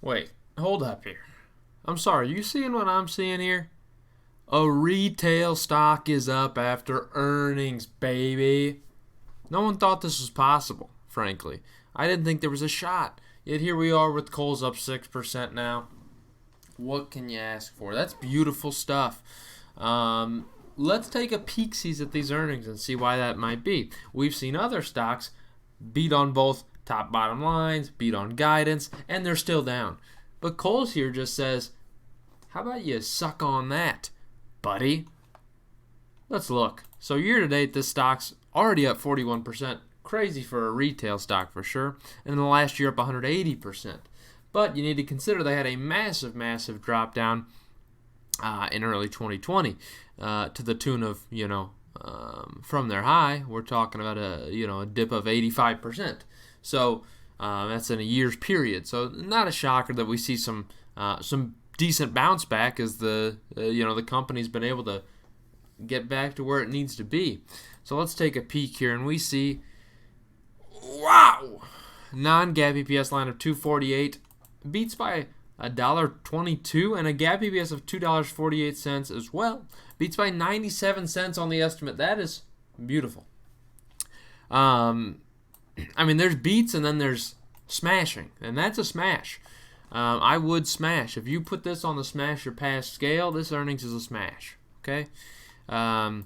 Wait, hold up here. I'm sorry, you seeing what I'm seeing here? A retail stock is up after earnings, baby. No one thought this was possible, frankly. I didn't think there was a shot. Yet here we are with Kohls up 6% now. What can you ask for? That's beautiful stuff. Let's take a peek-sees at these earnings and see why that might be. We've seen other stocks beat on both top bottom lines, beat on guidance, and they're still down. But Kohls here just says, how about you suck on that, buddy? Let's look. So year to date, this stock's already up 41%. Crazy for a retail stock for sure. And in the last year, up 180%. But you need to consider they had a massive, massive drop down in early 2020 to the tune of, from their high, we're talking about a dip of 85%. So that's in a year's period. So not a shocker that we see some decent bounce back as the company's been able to get back to where it needs to be. So let's take a peek here, and we see, wow, non-GAAP EPS line of 248 beats by $1.22 and a GAAP EPS of $2.48 as well. Beats by 97 cents on the estimate. That is beautiful. There's beats and then there's smashing, and that's a smash. I would smash. If you put this on the smash or pass scale, this earnings is a smash. Okay? All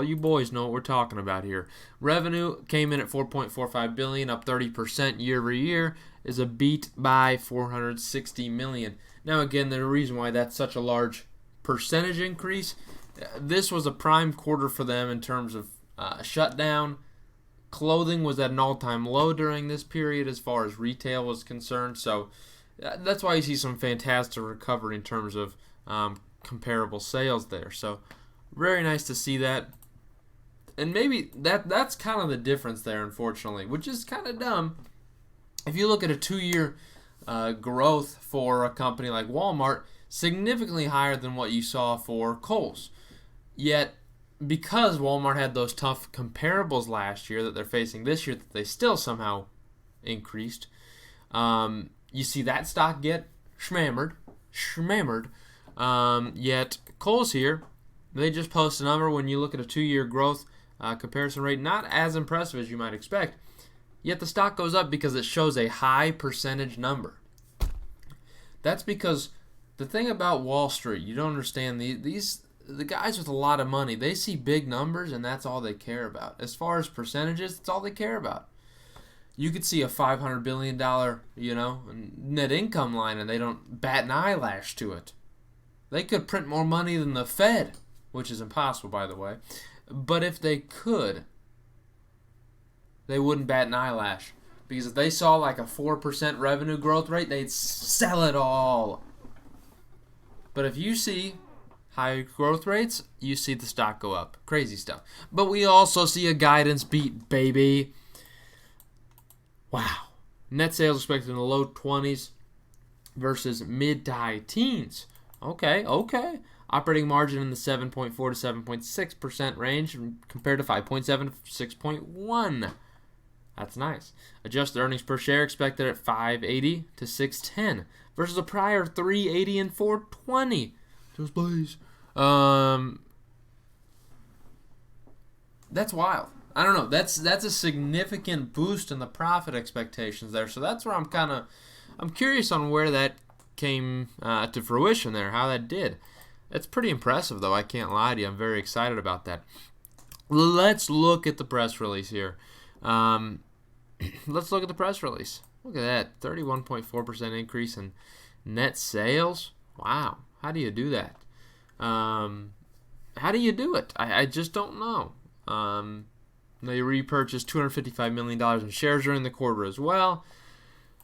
you boys know what we're talking about here. Revenue came in at $4.45 billion, up 30% year over year, is a beat by $460 million. Now again, the reason why that's such a large percentage increase, this was a prime quarter for them in terms of shutdown. Clothing was at an all-time low during this period as far as retail was concerned, so that's why you see some fantastic recovery in terms of comparable sales there. So very nice to see that. And maybe that's kind of the difference there, unfortunately, which is kind of dumb. If you look at a 2-year growth for a company like Walmart, significantly higher than what you saw for Kohls. Yet, because Walmart had those tough comparables last year that they're facing this year that they still somehow increased, you see that stock get shmammered. Yet Kohls here, they just post a number when you look at a 2-year growth comparison rate, not as impressive as you might expect. Yet the stock goes up because it shows a high percentage number. That's because the thing about Wall Street, you don't understand, the guys with a lot of money, they see big numbers and that's all they care about. As far as percentages, it's all they care about. You could see a $500 billion, net income line and they don't bat an eyelash to it. They could print more money than the Fed, which is impossible, by the way. But if they could, they wouldn't bat an eyelash. Because if they saw like a 4% revenue growth rate, they'd sell it all. But if you see high growth rates, you see the stock go up. Crazy stuff. But we also see a guidance beat, baby. Wow. Net sales expected in the low 20s versus mid to high teens. Okay. Operating margin in the 7.4 to 7.6% range compared to 5.7 to 6.1. That's nice. Adjusted earnings per share expected at $5.80 to $6.10 versus a prior $3.80 and $4.20. Just please. That's wild. I don't know. That's a significant boost in the profit expectations there. So that's where I'm curious on where that came to fruition there, how that did. It's pretty impressive, though. I can't lie to you. I'm very excited about that. Let's look at the press release here. Let's look at the press release. Look at that. 31.4% increase in net sales. Wow. How do you do that? How do you do it? I just don't know. They repurchased $255 million in shares during the quarter as well.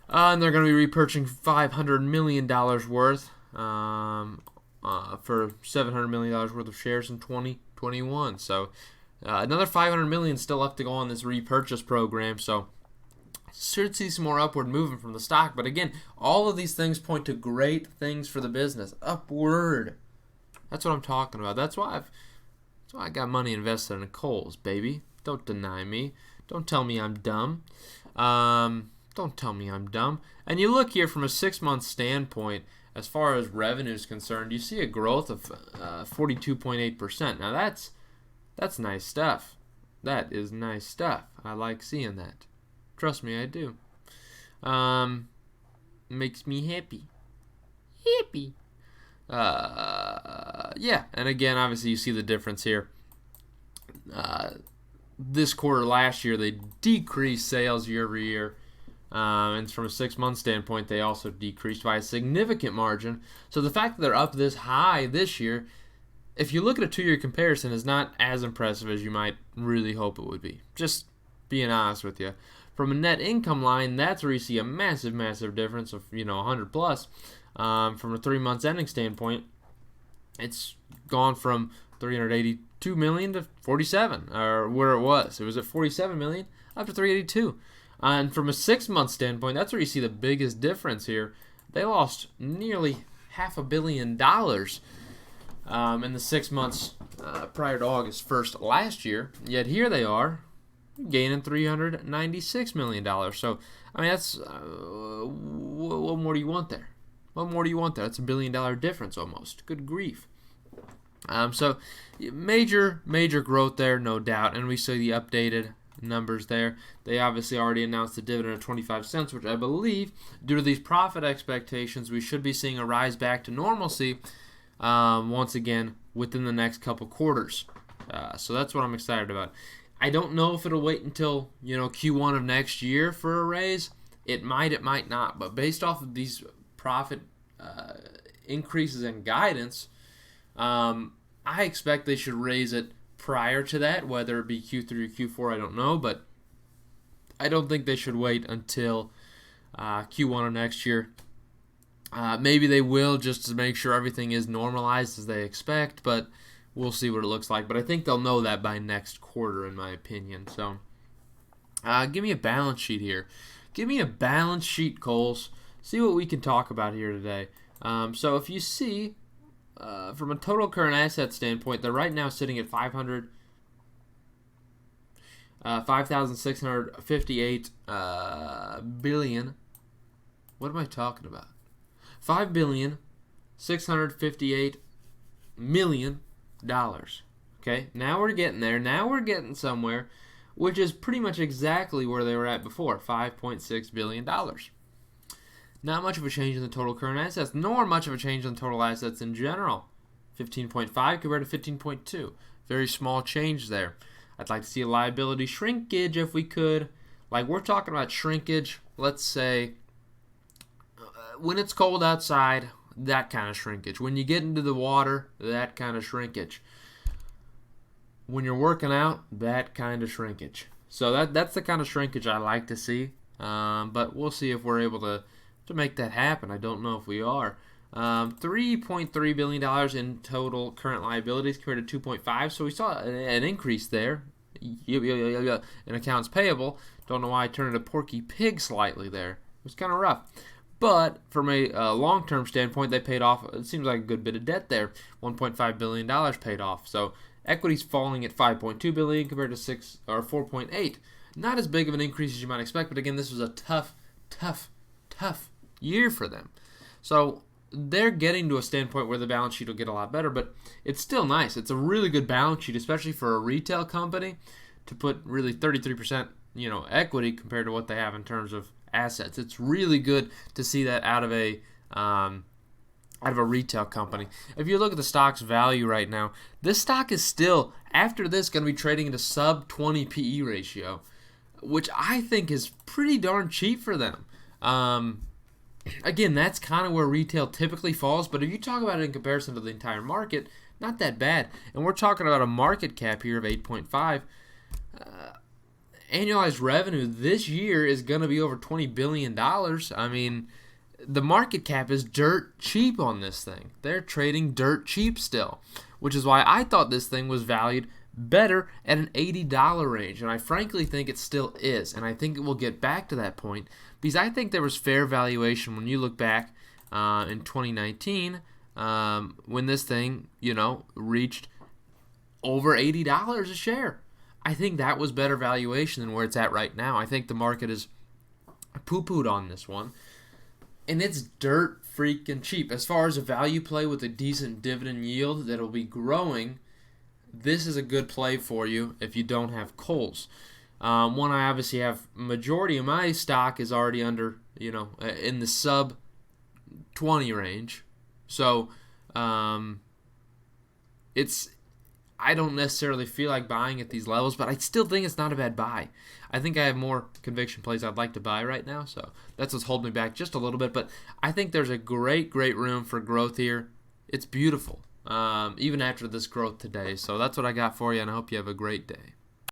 And they're going to be repurchasing $500 million worth for $700 million worth of shares in 2021. So another $500 million still left to go on this repurchase program. So should see some more upward movement from the stock. But again, all of these things point to great things for the business. Upward. That's what I'm talking about. That's why I got money invested in Kohls, baby. Don't deny me. Don't tell me I'm dumb. Don't Don't tell me I'm dumb. And you look here from a 6-month standpoint, as far as revenue is concerned, you see a growth of 42.8%. Now that's nice stuff. That is nice stuff. I like seeing that. Trust me, I do. Makes me happy. Happy. Yeah, and again, obviously you see the difference here. This quarter last year, they decreased sales year over year. And from a 6-month standpoint, they also decreased by a significant margin. So the fact that they're up this high this year, if you look at a 2-year comparison, is not as impressive as you might really hope it would be. Just being honest with you. From a net income line, that's where you see a massive, massive difference of 100 plus. From a 3 months ending standpoint, it's gone from 382 million to 47, or where it was. It was at 47 million up to 382. And from a 6-month standpoint, that's where you see the biggest difference here. They lost nearly $500 million in the 6 months prior to August 1st last year. Yet here they are gaining $396 million. So, I mean, that's what more do you want there? What more do you want there? That's $1 billion difference almost. Good grief. So, major growth there, no doubt. And we see the updated numbers there. They obviously already announced a dividend of 25 cents, which I believe, due to these profit expectations, we should be seeing a rise back to normalcy once again within the next couple quarters. So that's what I'm excited about. I don't know if it'll wait until Q1 of next year for a raise. It might not. But based off of these profit increases in guidance, I expect they should raise it prior to that, whether it be Q3 or Q4, I don't know, but I don't think they should wait until Q1 of next year. Maybe they will, just to make sure everything is normalized as they expect, but we'll see what it looks like. But I think they'll know that by next quarter, in my opinion. So give me a balance sheet here. Give me a balance sheet, Kohls. See what we can talk about here today. So if you see, from a total current asset standpoint, they're right now sitting at 5,658 billion. What am I talking about? $5,658,000,000. Okay, now we're getting there. Now we're getting somewhere, which is pretty much exactly where they were at before, $5.6 billion. Not much of a change in the total current assets, nor much of a change in total assets in general. 15.5 compared to 15.2. Very small change there. I'd like to see a liability shrinkage if we could. Like, we're talking about shrinkage, let's say, when it's cold outside, that kind of shrinkage. When you get into the water, that kind of shrinkage. When you're working out, that kind of shrinkage. So that's the kind of shrinkage I like to see. But we'll see if we're able to make that happen. I don't know if we are. $3.3 billion in total current liabilities compared to 2.5. So we saw an increase there in accounts payable. Don't know why I turned into Porky Pig slightly there. It was kind of rough. But from a long-term standpoint, they paid off, it seems like a good bit of debt there. $1.5 billion paid off. So equity's falling at $5.2 billion compared to 4.8. Not as big of an increase as you might expect, but again, this was a tough year for them. So they're getting to a standpoint where the balance sheet will get a lot better, but it's still nice. It's a really good balance sheet, especially for a retail company, to put really 33% equity compared to what they have in terms of assets. It's really good to see that out of a retail company. If you look at the stock's value right now, this stock is still, after this, going to be trading at a sub 20 PE ratio, which I think is pretty darn cheap for them. Again, that's kind of where retail typically falls, but if you talk about it in comparison to the entire market, not that bad. And we're talking about a market cap here of 8.5. Annualized revenue this year is going to be over $20 billion. I mean, the market cap is dirt cheap on this thing. They're trading dirt cheap still, which is why I thought this thing was valued better at an $80 range, and I frankly think it still is, and I think it will get back to that point, because I think there was fair valuation when you look back in 2019 when this thing, reached over $80 a share. I think that was better valuation than where it's at right now. I think the market is I poo-pooed on this one, and it's dirt freaking cheap. As far as a value play with a decent dividend yield that'll be growing, this is a good play for you if you don't have Kohls. One, I obviously have majority of my stock is already under, in the sub 20 range. So I don't necessarily feel like buying at these levels, but I still think it's not a bad buy. I think I have more conviction plays I'd like to buy right now, so that's what's holding me back just a little bit. But I think there's a great room for growth here. It's beautiful, even after this growth today. So that's what I got for you, and I hope you have a great day.